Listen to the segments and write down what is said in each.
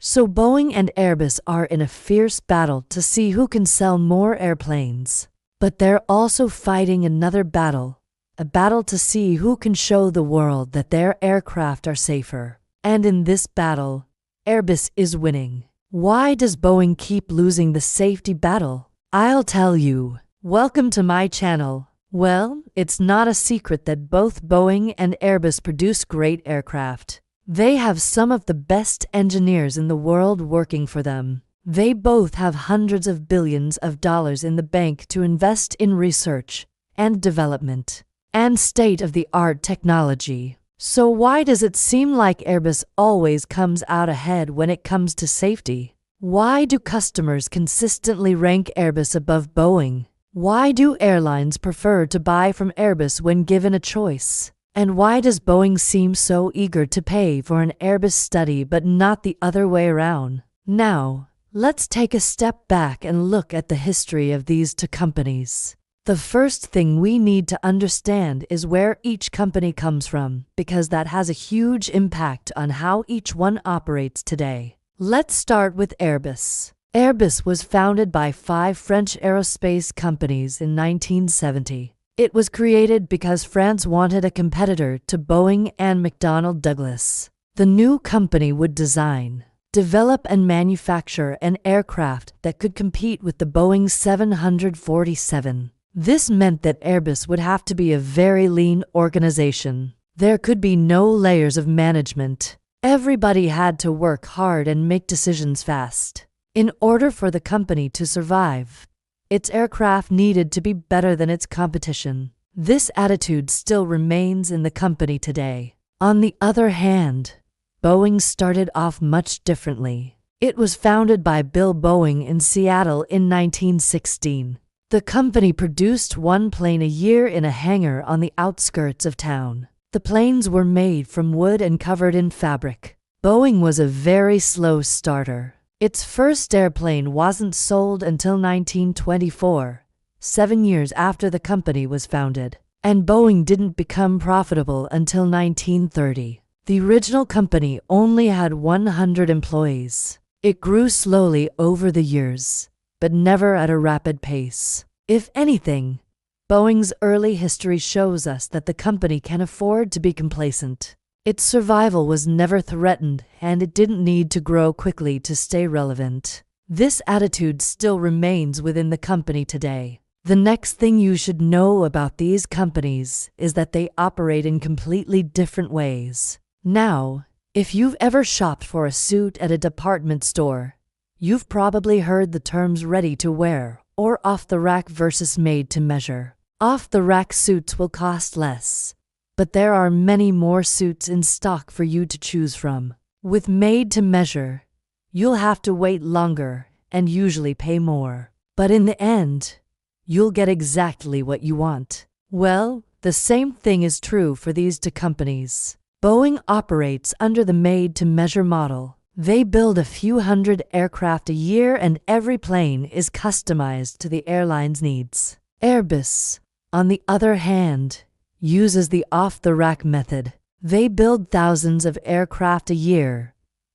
So Boeing and Airbus are in a fierce battle to see who can sell more airplanes. But they're also fighting another battle, a battle to see who can show the world that their aircraft are safer. And in this battle, Airbus is winning. Why does Boeing keep losing the safety battle? I'll tell you. Welcome to my channel. Well, it's not a secret that both Boeing and Airbus produce great aircraft. They have some of the best engineers in the world working for them. They both have hundreds of billions of dollars in the bank to invest in research and development and state-of-the-art technology. So why does it seem like Airbus always comes out ahead when it comes to safety? Why do customers consistently rank Airbus above Boeing? Why do airlines prefer to buy from Airbus when given a choice? And why does Boeing seem so eager to pay for an Airbus study but not the other way around? Now, let's take a step back and look at the history of these two companies. The first thing we need to understand is where each company comes from, because that has a huge impact on how each one operates today. Let's start with Airbus. Airbus was founded by 5 French aerospace companies in 1970. It was created because France wanted a competitor to Boeing and McDonnell Douglas. The new company would design, develop and manufacture an aircraft that could compete with the Boeing 747. This meant that Airbus would have to be a very lean organization. There could be no layers of management. Everybody had to work hard and make decisions fast. In order for the company to survive, its aircraft needed to be better than its competition. This attitude still remains in the company today. On the other hand, Boeing started off much differently. It was founded by Bill Boeing in Seattle in 1916. The company produced 1 plane a year in a hangar on the outskirts of town. The planes were made from wood and covered in fabric. Boeing was a very slow starter. Its first airplane wasn't sold until 1924, 7 years after the company was founded. And Boeing didn't become profitable until 1930. The original company only had 100 employees. It grew slowly over the years, but never at a rapid pace. If anything, Boeing's early history shows us that the company can afford to be complacent. Its survival was never threatened, and it didn't need to grow quickly to stay relevant. This attitude still remains within the company today. The next thing you should know about these companies is that they operate in completely different ways. Now, if you've ever shopped for a suit at a department store, you've probably heard the terms ready to wear or off the rack versus made to measure. Off the rack suits will cost less, but there are many more suits in stock for you to choose from. With made to measure, you'll have to wait longer and usually pay more. But in the end, you'll get exactly what you want. Well, the same thing is true for these two companies. Boeing operates under the made-to-measure model. They build a few hundred aircraft a year and every plane is customized to the airline's needs. Airbus, on the other hand, uses the off-the-rack method. They build thousands of aircraft a year,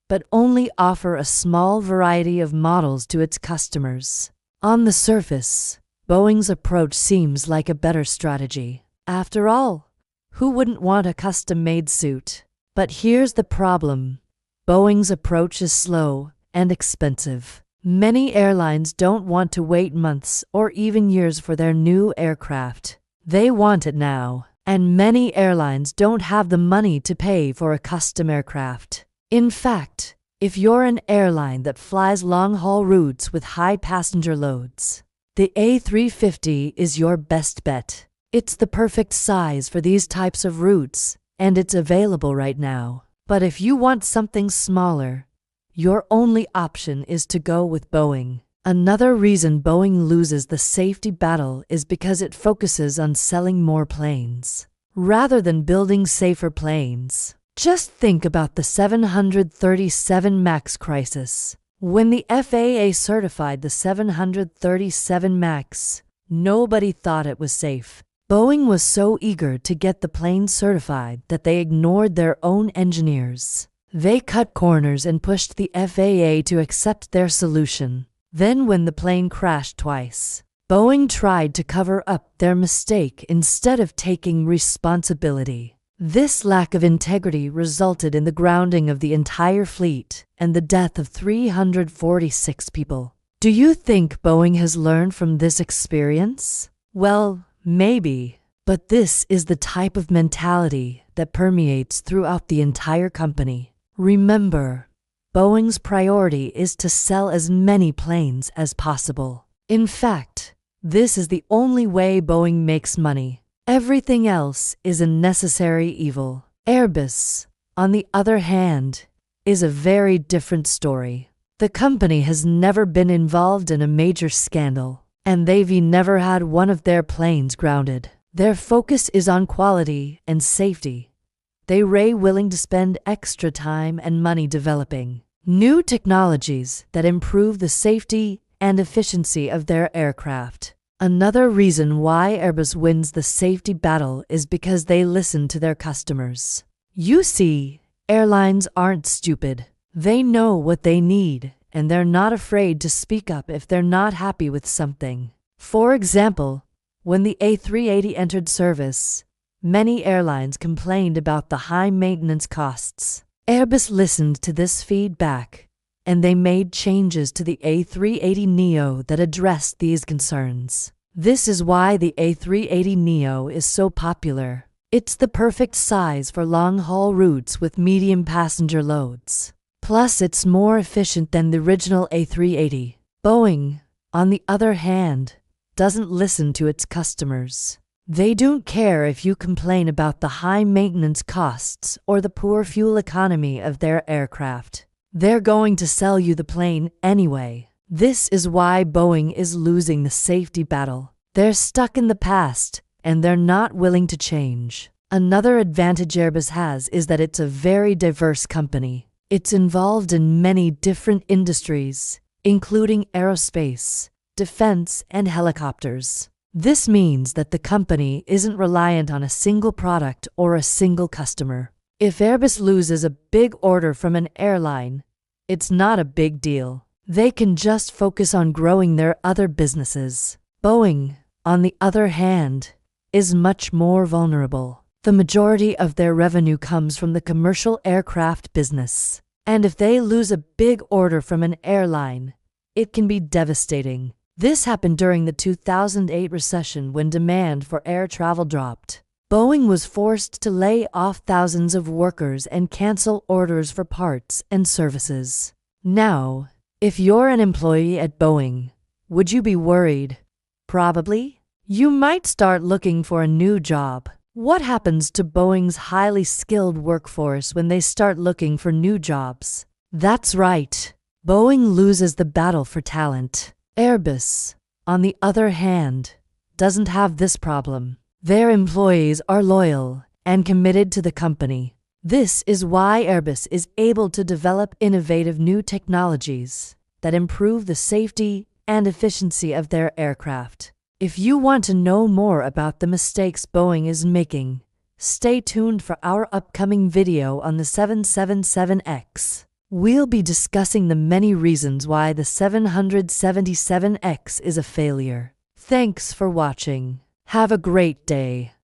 but only offer a small variety of models to its customers. On the surface, Boeing's approach seems like a better strategy. After all, who wouldn't want a custom-made suit? But here's the problem. Boeing's approach is slow and expensive. Many airlines don't want to wait months or even years for their new aircraft. They want it now. And many airlines don't have the money to pay for a custom aircraft. In fact, if you're an airline that flies long-haul routes with high passenger loads, the A350 is your best bet. It's the perfect size for these types of routes, and it's available right now. But if you want something smaller, your only option is to go with Boeing. Another reason Boeing loses the safety battle is because it focuses on selling more planes, rather than building safer planes. Just think about the 737 MAX crisis. When the FAA certified the 737 MAX, nobody thought it was safe. Boeing was so eager to get the plane certified that they ignored their own engineers. They cut corners and pushed the FAA to accept their solution. Then when the plane crashed twice, Boeing tried to cover up their mistake instead of taking responsibility. This lack of integrity resulted in the grounding of the entire fleet and the death of 346 people. Do you think Boeing has learned from this experience? Well, maybe, but this is the type of mentality that permeates throughout the entire company. Remember, Boeing's priority is to sell as many planes as possible. In fact, this is the only way Boeing makes money. Everything else is a necessary evil. Airbus, on the other hand, is a very different story. The company has never been involved in a major scandal, and they've never had one of their planes grounded. Their focus is on quality and safety. They're willing to spend extra time and money developing new technologies that improve the safety and efficiency of their aircraft. Another reason why Airbus wins the safety battle is because they listen to their customers. You see, airlines aren't stupid. They know what they need, and they're not afraid to speak up if they're not happy with something. For example, when the A380 entered service, many airlines complained about the high maintenance costs. Airbus listened to this feedback, and they made changes to the A380neo that addressed these concerns. This is why the A380neo is so popular. It's the perfect size for long-haul routes with medium passenger loads. Plus, it's more efficient than the original A380. Boeing, on the other hand, doesn't listen to its customers. They don't care if you complain about the high maintenance costs or the poor fuel economy of their aircraft. They're going to sell you the plane anyway. This is why Boeing is losing the safety battle. They're stuck in the past, and they're not willing to change. Another advantage Airbus has is that it's a very diverse company. It's involved in many different industries, including aerospace, defense, and helicopters. This means that the company isn't reliant on a single product or a single customer. If Airbus loses a big order from an airline, it's not a big deal. They can just focus on growing their other businesses. Boeing, on the other hand, is much more vulnerable. The majority of their revenue comes from the commercial aircraft business. And if they lose a big order from an airline, it can be devastating. This happened during the 2008 recession when demand for air travel dropped. Boeing was forced to lay off thousands of workers and cancel orders for parts and services. Now, if you're an employee at Boeing, would you be worried? Probably. You might start looking for a new job. What happens to Boeing's highly skilled workforce when they start looking for new jobs? That's right. Boeing loses the battle for talent. Airbus, on the other hand, doesn't have this problem. Their employees are loyal and committed to the company. This is why Airbus is able to develop innovative new technologies that improve the safety and efficiency of their aircraft. If you want to know more about the mistakes Boeing is making, stay tuned for our upcoming video on the 777X. We'll be discussing the many reasons why the 777X is a failure. Thanks for watching. Have a great day.